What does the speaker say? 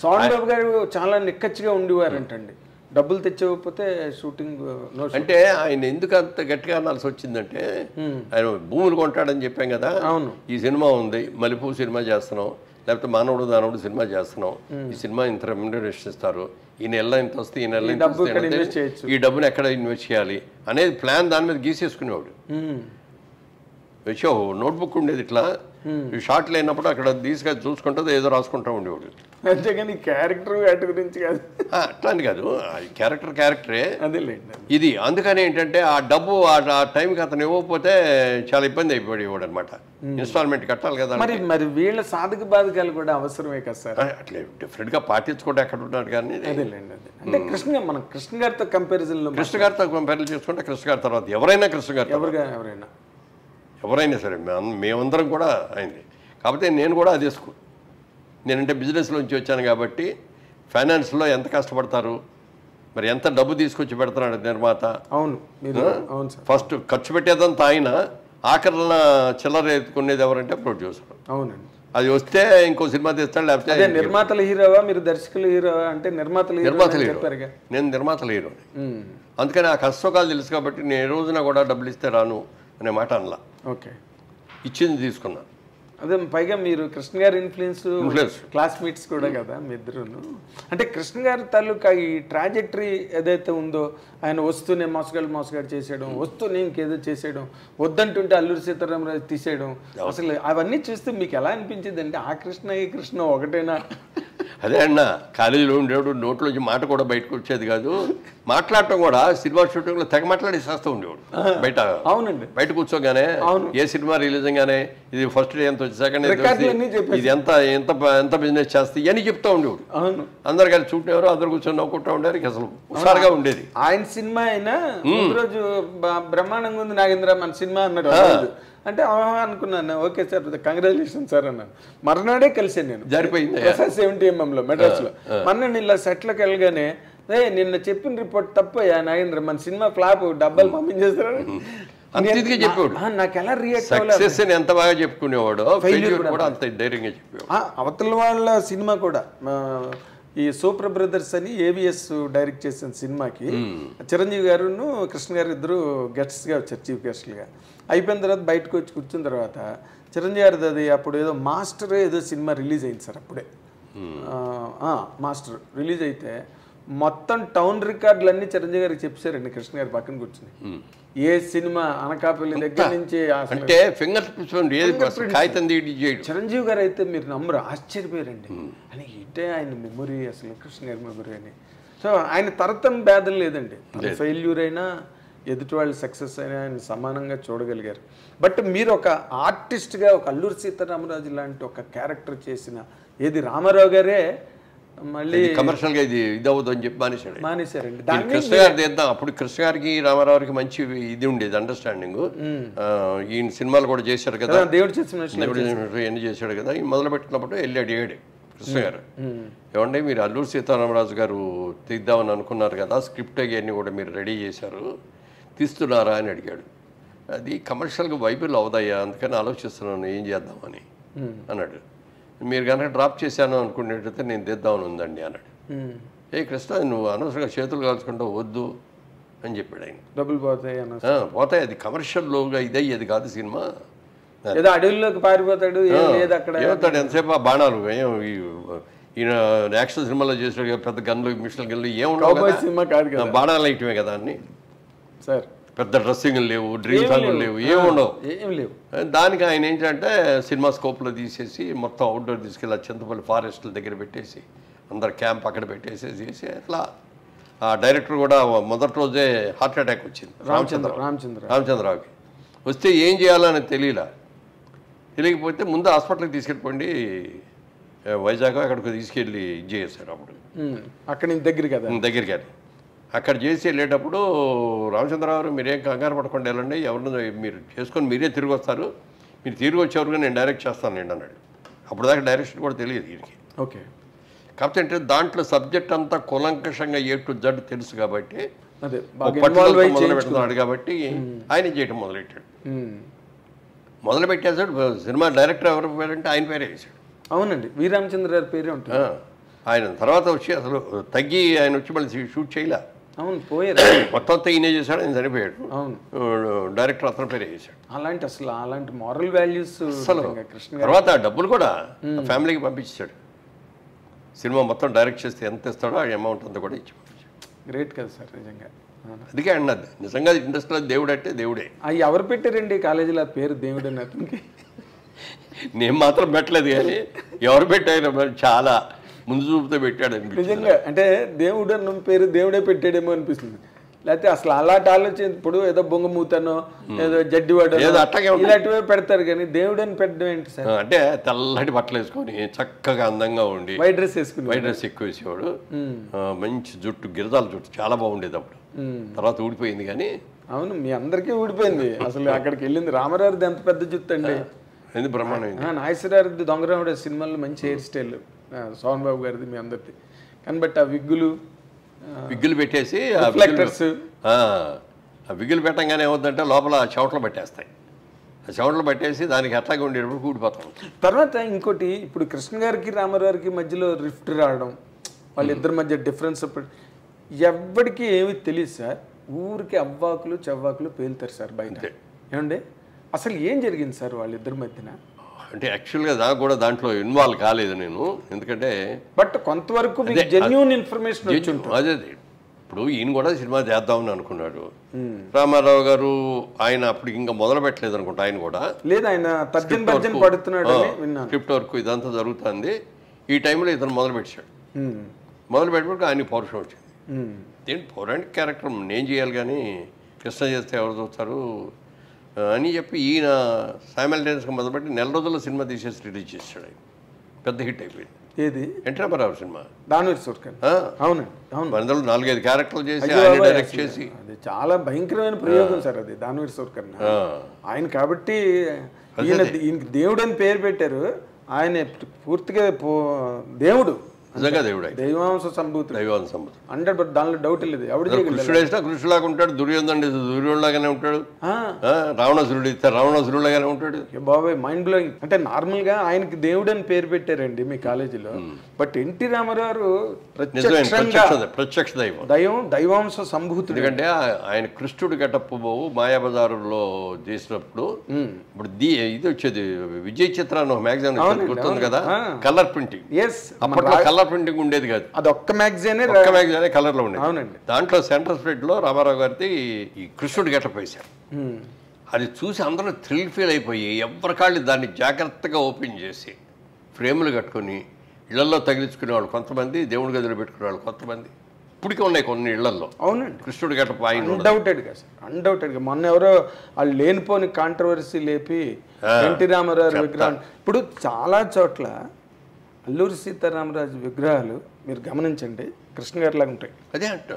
సోహన్ బాబు గారు చాలా నిక్కచ్చిగా ఉండేవారంటండి. డబ్బులు తెచ్చకపోతే షూటింగ్ అంటే ఆయన ఎందుకు అంత గట్టిగా అనాల్సి వచ్చిందంటే ఆయన భూములు కొంటాడని చెప్పాం కదా. అవును. ఈ సినిమా ఉంది, మల్లెపూ సినిమా చేస్తున్నాం, లేకపోతే మానవుడు దానవుడు సినిమా చేస్తున్నాం, ఈ సినిమా ఇంత రెమ్యునరేషన్ ఇస్తారు, ఈ నెల ఇంత వస్తే ఈ నెల ఇంత వస్తే ఈ డబ్బును ఎక్కడ ఇన్వెస్ట్ చేయాలి అనేది ప్లాన్ దాని మీద గీసేసుకునేవాడు. వచ్చో నోట్బుక్ ఉండేది ఇట్లా, షార్ట్ లేనప్పుడు అక్కడ తీసుకొని చూసుకుంటుంది ఏదో రాసుకుంటూ ఉండేవాడు. అంతేగాని క్యారెక్టర్ వాటి గురించి కాదు, అట్లా అని కాదు, క్యారెక్టరే అదేలేండి ఇది. అందుకని ఏంటంటే ఆ డబ్బు ఆ టైంకి అతను ఇవ్వకపోతే చాలా ఇబ్బంది అయిపోయేవాడు అనమాట. ఇన్స్టాల్మెంట్ కట్టాలి కదా. మరి వీళ్ళ సాధక బాధకాలు కూడా అవసరమే కదా సార్. అట్లే డిఫరెంట్గా పాటించుకుంటే ఎక్కడ ఉన్నాడు కానీ అదేలేండి. అదే అంటే మనం కృష్ణ గారితో కంపారిజన్లో కంపేర్ చేసుకుంటే కృష్ణ గారి తర్వాత ఎవరైనా కృష్ణ గారు ఎవరైనా సరే మేమందరం కూడా అయింది. కాకపోతే నేను కూడా అది నేనంటే బిజినెస్లోంచి వచ్చాను కాబట్టి ఫైనాన్స్లో ఎంత కష్టపడతారు, మరి ఎంత డబ్బు తీసుకొచ్చి పెడుతున్నాడు నిర్మాత. అవును, ఫస్ట్ ఖర్చు పెట్టేదంతా ఆయన, ఆఖరణ చిల్లర ఎత్తుకునేది ఎవరంటే ప్రొడ్యూసర్. అవునండి. అది వస్తే ఇంకో సినిమా తీస్తాడు, లేకపోతే నిర్మాతల హీరోవా మీరు దర్శకులు హీరోవా అంటే నిర్మాతల హీరో. నేను నిర్మాతల హీరో, అందుకని ఆ కష్టసుఖాలు తెలుసు కాబట్టి నేను ఏ రోజున కూడా డబ్బులు ఇస్తే రాను అనే మాట అనలా. ఓకే, ఇచ్చింది తీసుకున్నా. అదే పైగా మీరు కృష్ణ గారి ఇన్ఫ్లుయెన్స్ క్లాస్మేట్స్ కూడా కదా మీ ఇద్దరును. అంటే కృష్ణ గారి తాలూకా ఈ ట్రాజెక్టరీ ఏదైతే ఉందో, ఆయన వస్తూనే మోసగాడు చేసేయడం, వస్తూనే ఇంకేదో చేసేయడం, వద్దంటుంటే అల్లూరి సీతారామరాజు తీసేయడం, అసలు అవన్నీ చూస్తే మీకు ఎలా అనిపించింది అంటే ఆ కృష్ణ ఈ కృష్ణ ఒకటేనా? అదే అన్న, కాలేజీలో ఉండేవాడు, నోట్లోంచి మాట కూడా బయటకు వచ్చేది కాదు. మాట్లాడటం కూడా సినిమా షూటింగ్లో తెగ మాట్లాడేసేస్తూ ఉండేవాడు బయట. అవునండి, బయట కూర్చోగానే ఏ సినిమా రిలీజ్ గానే ఇది ఫస్ట్ డే ఎంత వచ్చి, సెకండ్ డే ఇది ఎంత ఎంత బిజినెస్ చేస్తే ఇవన్నీ చెప్తూ ఉండేవాడు. అందరు కలిసి చూడేవారు, అందరు కూర్చొని నవ్వుకుంటూ ఉండేవారు. అసలు హుషారుగా ఉండేది. ఆయన సినిమా అయినా రోజు బ్రహ్మాండంగా ఉంది నాగేంద్ర మన సినిమా అన్నాడు. అంటే అనుకున్నాను, ఓకే సార్ కంగ్రాచులేషన్ సార్ అన్నాను. మర్నాడే కలిసాను నేను, జరిపోయింది 70mm మెడ్రాస్లో. మర్నాడు ఇలా సెట్లోకి వెళ్ళగానే, నిన్న చెప్పిన రిపోర్ట్ తప్పయ్యా నాగేంద్ర, మన సినిమా ఫ్లాప్, డబ్బాలు పంపించేస్తారు చెప్పేవాడు. నాకు ఎలా రియాక్ట్ అవ్వాలి, ఎంత బాగా చెప్పుకునేవాడు, కూడా అంత ధైర్యంగా చెప్పేవాడు. అవతల వాళ్ళ సినిమా కూడా ఈ సూపర్ బ్రదర్స్ అని ఏవిఎస్ డైరెక్ట్ చేసిన సినిమాకి చిరంజీవి గారును కృష్ణ గారు ఇద్దరు గెస్ట్స్గా వచ్చారు, చీఫ్ గెస్ట్లుగా. అయిపోయిన తర్వాత బయటకు వచ్చి కూర్చున్న తర్వాత చిరంజీవి గారిది అది అప్పుడు ఏదో మాస్టర్ ఏదో సినిమా రిలీజ్ అయింది సార్. అప్పుడే మాస్టర్ రిలీజ్ అయితే మొత్తం టౌన్ రికార్డులన్నీ చిరంజీవి గారికి చెప్పారండి కృష్ణ గారి పక్కన కూర్చుని. ఏ సినిమా అనకాపల్లి దగ్గర నుంచి అంటే ఫింగర్ చిరంజీవి గారు అయితే మీరు నమ్మరు, ఆశ్చర్యపోయారండి. అని ఇటే ఆయన మెమొరీ, అసలు కృష్ణ గారి మెమొరీ అని. సో ఆయన తరతరం భేదం లేదండి, ఫెయిల్యూర్ అయినా ఎదుటి వాళ్ళు సక్సెస్ అయినా ఆయన సమానంగా చూడగలిగారు. బట్ మీరు ఒక ఆర్టిస్ట్గా ఒక అల్లూరి సీతారామరాజు లాంటి ఒక క్యారెక్టర్ చేసిన ఏది రామారావు గారే మళ్ళీ కమర్షియల్గా ఇది అవ్వదు అని చెప్పి మానేశారండి. కృష్ణ గారు తీద్దాం, అప్పుడు కృష్ణ గారికి రామారావుకి మంచి ఇది ఉండేది, అండర్స్టాండింగ్. ఈయన సినిమాలు కూడా చేశాడు కదా, దేవుడు చేసిన ఎన్ని చేశాడు కదా. ఈ మొదలు పెట్టినప్పుడు వెళ్ళి అడిగాడు కృష్ణ గారు, ఏమంటే మీరు అల్లూరి సీతారామరాజు గారు తీద్దామని అనుకున్నారు కదా, స్క్రిప్ట్ అవన్నీ కూడా మీరు రెడీ చేశారు, తీస్తున్నారా అని అడిగాడు. అది కమర్షియల్గా వైబుల్ అవదయ్యా, అందుకని ఆలోచిస్తున్నాను ఏం చేద్దామని అన్నాడు. మీరు కనుక డ్రాప్ చేశాను అనుకునేటైతే నేను తీద్దామని ఉందండి అన్నాడు. ఏ కృష్ణ నువ్వు అనవసరంగా చేతులు కాల్చుకుంటావు, వద్దు అని చెప్పాడు ఆయన. డబ్బులు పోతాయి, అది కమర్షియల్లోగా ఇదయ్యేది కాదు సినిమా. ఏదో అడవుల్లోకి పారిపోతాడు, ఏమవుతాడు ఎంతసేపు ఆ బాణాలు, ఈయన యాక్షన్ సినిమాలో చేసాడు పెద్ద గన్లు మిషన్ గన్లు ఏముండవు, బాణాలు వేయటమే కదా అన్ని సార్. పెద్ద డ్రెస్సింగ్లు లేవు, డ్రీమ్ సాంగ్లు లేవు, ఏం లేవు. దానికి ఆయన ఏంటంటే సినిమా స్కోప్లో తీసేసి మొత్తం అవుట్డోర్ తీసుకెళ్ళి చింతపల్లి ఫారెస్ట్ల దగ్గర పెట్టేసి అందరు క్యాంప్ అక్కడ పెట్టేసేసి అట్లా. ఆ డైరెక్టర్ కూడా మొదటి రోజే హార్ట్ అటాక్ వచ్చింది రామచంద్రరావుకి. వస్తే ఏం చేయాలని తెలియకపోతే ముందు హాస్పిటల్కి తీసుకెళ్ళిపోండి, వైజాగ్ అక్కడికి తీసుకెళ్ళి ఇది చేశారు. అప్పుడు అక్కడి నుంచి దగ్గర కానీ అక్కడ చేసి వెళ్ళేటప్పుడు రామచంద్రరావు మీరేం కంగారు పడకుండా వెళ్ళండి, ఎవరిని మీరు చేసుకొని మీరే తిరిగి వస్తారు, మీరు తిరిగి వచ్చేవరకు నేను డైరెక్ట్ చేస్తానండి అన్నాడు. అప్పుడు దాకా డైరెక్షన్ కూడా తెలియదు వీరికి. ఓకే, కాకపోతే అంటే దాంట్లో సబ్జెక్ట్ అంతా కూలంకషంగా A to Z తెలుసు కాబట్టి మొదలు పెడుతున్నాడు కాబట్టి ఆయన చేయటం మొదలెట్టాడు. మొదలుపెట్టేసాడు. సినిమా డైరెక్టర్ ఎవరు పేరంటే ఆయన పేరే వేసాడు. అవునండి, వి రామచంద్ర గారి పేరే ఉంటుంది. ఆయన తర్వాత వచ్చి అసలు తగ్గి ఆయన వచ్చి మళ్ళీ షూట్ చేయలే. అవును, పోయారు. మొత్తం అంతా ఈయనే చేశాడు, ఆయన చనిపోయాడు. అవును, డైరెక్టర్ అతని పేరే చేశాడు. అలాంటి మారల్ వాల్యూస్ అసలు తర్వాత డబ్బులు కూడా ఫ్యామిలీకి పంపించాడు. సినిమా మొత్తం డైరెక్ట్ చేస్తే ఎంత ఇస్తాడో ఆ అమౌంట్ అంతా కూడా ఇచ్చి పంపించాడు. గ్రేట్ కదా సార్ నిజంగా. అందుకే అన్నది నిజంగా ఇండస్ట్రీలో దేవుడు అంటే దేవుడే. అవి ఎవరు పెట్టారండి కాలేజీలో పేరు దేవుడు అని అతనికి? నేను మాత్రం పెట్టలేదు, కానీ ఎవరు పెట్టారు చాలా ముందు చూపుతో పెట్టాడు నిజంగా. అంటే దేవుడు అన్న పేరు దేవుడే పెట్టాడేమో అనిపిస్తుంది. లేకపోతే అసలు అలాంటి ఆలోచన ఇప్పుడు ఏదో బొంగమూతనో ఏదో జడ్డివాడో ఇలాంటివే పెడతారు, కానీ దేవుడు అని పెట్టడం ఏంటి సార్? అంటే తెల్లటి బట్టలు వేసుకొని చక్కగా అందంగా ఉండి వైట్ డ్రెస్ వేసుకుని, వైట్ డ్రెస్ ఎక్కువ వేసేవాడు. మంచి జుట్టు, గిరిజాల జుట్టు చాలా బాగుండేది అప్పుడు. తర్వాత ఊడిపోయింది కానీ. అవును, మీ అందరికీ ఊడిపోయింది. అసలు అక్కడికి వెళ్ళింది రామారావుది ఎంత పెద్ద జుట్టు అండి, ఎందుకు బ్రహ్మాండం. నాగేశ్వరరావుది దొంగరాముడు సినిమాలో మంచి హెయిర్ స్టైల్, సోహన్ బాబు గారిది మీ అందరిది. కానీ బట్ ఆ విగ్గులు పెట్టేసి రిఫ్లెక్టర్స్, ఆ విగ్గులు పెట్టంగానే ఏమవుతుందంటే లోపల చెవట్లు పట్టేస్తాయి. ఆ చెవట్లు పట్టేసి దానికి అట్లాగే ఉండేటప్పుడు కూడిపోతాం. తర్వాత ఇంకోటి, ఇప్పుడు కృష్ణ గారికి రామారావుకి మధ్యలో రిఫ్ట్ రావడం, వాళ్ళిద్దరి మధ్య డిఫరెన్స్ ఎవరికి ఏమి తెలియదు సార్. ఊరికి అవ్వాకులు చెవ్వాకులు పేలుతారు సార్ బయట. ఏమండి అసలు ఏం జరిగింది సార్ వాళ్ళిద్దరి మధ్యన? అంటే యాక్చువల్గా నాకు కూడా దాంట్లో ఇన్వాల్వ్ కాలేదు నేను, ఎందుకంటే బట్ కొంతవరకు జెన్యూన్ ఇన్ఫర్మేషన్ అదే. ఇప్పుడు ఈయన కూడా సినిమా చేద్దామని అనుకున్నాడు రామారావు గారు. ఆయన అప్పుడు ఇంకా మొదలు పెట్టలేదు అనుకుంటా, ఆయన కూడా లేదు, ఆయన స్క్రిప్ట్ వర్క్ ఇదంతా జరుగుతుంది. ఈ టైంలో ఇతను మొదలు పెట్టాడు. మొదలు పెట్టినప్పుడు ఆయన పౌరుషం వచ్చింది. ఏంటి పౌరాణిక క్యారెక్టర్ నేను చేయాలి కానీ కృష్ణ చేస్తే ఎవరు చూస్తారు అని చెప్పి ఈయన సైమల్టేనియస్గా మొదలుపెట్టి నెల రోజుల్లో సినిమా తీసేసి రిలీజ్ చేశాడు. ఆయన పెద్ద హిట్ అయిపోయింది. ఏది? ఎన్టీ రామారావు సినిమా దానవీర సూర్కర్. అవునండి, అవును. అందులో 4-5 క్యారెక్టర్లు చేసి ఆయన డైరెక్ట్ చేసి, అది చాలా భయంకరమైన ప్రయోగం సార్ అది దానవీర సూర్కర్. ఆయన కాబట్టి ఈయనకి దేవుడు అని పేరు పెట్టారు. ఆయన పూర్తిగా దేవుడు, నిజంగా దేవుడు, దైవాంశ సంభూతుడు, 100%. దానిలో డౌట్ లేదు. కృష్ణుడు వేసినా కృష్ణులాగా ఉంటాడు, దుర్యోధనుడు దుర్యోధనులాగానే ఉంటాడు, రావణాసురుడు ఇస్తే రావణాసురులాగానే ఉంటాడు. బాబాయ్ మైండ్ బ్లోయింగ్. అంటే నార్మల్ గా ఆయనకి దేవుడు అని పేరు పెట్టారండి మీ కాలేజీలో, బట్ ఎన్టీ రామారావు ప్రత్యక్ష దైవం, దైవాంశ సంభూతుడు. ఎందుకంటే ఆయన కృష్ణుడు గెటప్ మాయాబజారులో చేసినప్పుడు, ఇప్పుడు ఇది వచ్చేది విజయ్ చిత్ర అని ఒక మ్యాగజైన్ గుర్తుంది కదా, కలర్ ప్రింటింగ్. అప్పట్లో కలర్ ప్రింటింగ్ ఉండేది కాదు, అది ఒక్క మ్యాగజైనే కలర్ లో ఉండేది. అవునండి. దాంట్లో సెంటర్ స్ప్రెడ్ లో రామారావు గారిది ఈ కృష్ణుడు గెటప్ వేశారు. అది చూసి అందరూ థ్రిల్ ఫీల్ అయిపోయి ఎవరికాళ్ళు దాన్ని జాగ్రత్తగా ఓపెన్ చేసి ఫ్రేములు కట్టుకొని ఇళ్లలో తగిలించుకునేవాళ్ళు కొంతమంది, దేవుడి గదిలో పెట్టుకునేవాళ్ళు కొంతమంది. ఇప్పటికే ఉన్నాయి కొన్ని ఇళ్లలో. అవునండి, కృష్ణుడు గెటప్ ఆయన అన్డౌటెడ్గా సార్, అన్డౌటెడ్గా. మొన్న ఎవరో వాళ్ళు లేనిపోని కాంట్రవర్సీ లేపి ఎన్టీ రామారావు విగ్రహం. ఇప్పుడు చాలా చోట్ల అల్లూరి సీతారామరాజు విగ్రహాలు మీరు గమనించండి కృష్ణ గారి లాగా ఉంటాయి. అదే అంట